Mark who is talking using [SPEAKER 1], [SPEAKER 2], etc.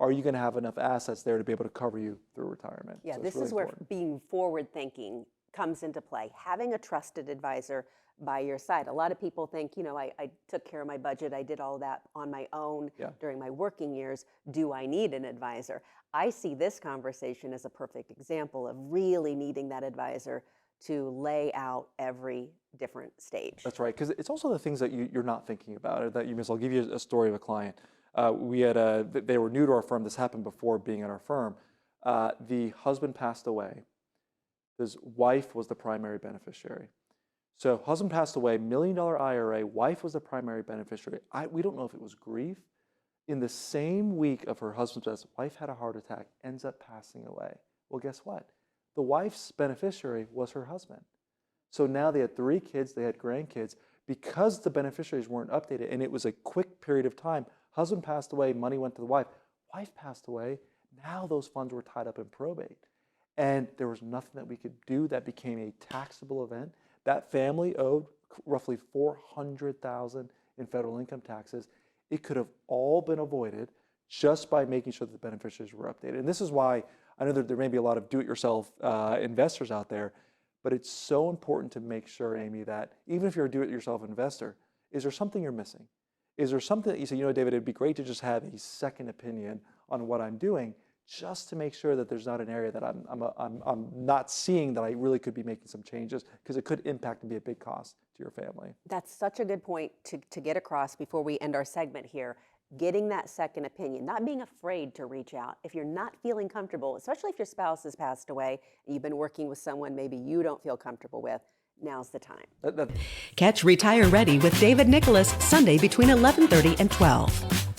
[SPEAKER 1] are you going to have enough assets there to be able to cover you through retirement?
[SPEAKER 2] Yeah,
[SPEAKER 1] So
[SPEAKER 2] this
[SPEAKER 1] really
[SPEAKER 2] is where
[SPEAKER 1] important.
[SPEAKER 2] being forward thinking comes into play. Having a trusted advisor by your side. A lot of people think, I took care of my budget. I did all that on my own
[SPEAKER 1] Yeah.
[SPEAKER 2] during my working years. Do I need an advisor? I see this conversation as a perfect example of really needing that advisor to lay out every different stage.
[SPEAKER 1] That's right, because it's also the things that you're not thinking about or that you miss. I'll give you a story of a client. They were new to our firm. This happened before being at our firm. The husband passed away. His wife was the primary beneficiary. So husband passed away, $1 million IRA, wife was the primary beneficiary. We don't know if it was grief. In the same week of her husband's death, wife had a heart attack, ends up passing away. Well, guess what? The wife's beneficiary was her husband. So now they had 3 kids, they had grandkids. Because the beneficiaries weren't updated, and it was a quick period of time, husband passed away, money went to the wife. Wife passed away, now those funds were tied up in probate. And there was nothing that we could do. That became a taxable event. That family owed roughly $400,000 in federal income taxes. It could have all been avoided just by making sure that the beneficiaries were updated. And this is why I know that there may be a lot of do-it-yourself investors out there, but it's so important to make sure, Amy, that even if you're a do-it-yourself investor, is there something you're missing? Is there something that you say, David, it'd be great to just have a second opinion on what I'm doing, just to make sure that there's not an area that I'm not seeing that I really could be making some changes, because it could impact and be a big cost to your family.
[SPEAKER 2] That's such a good point to get across before we end our segment here. Getting that second opinion, not being afraid to reach out. If you're not feeling comfortable, especially if your spouse has passed away and you've been working with someone maybe you don't feel comfortable with, now's the time.
[SPEAKER 3] Catch Retire Ready with David Nicholas Sunday between 11:30 and 12.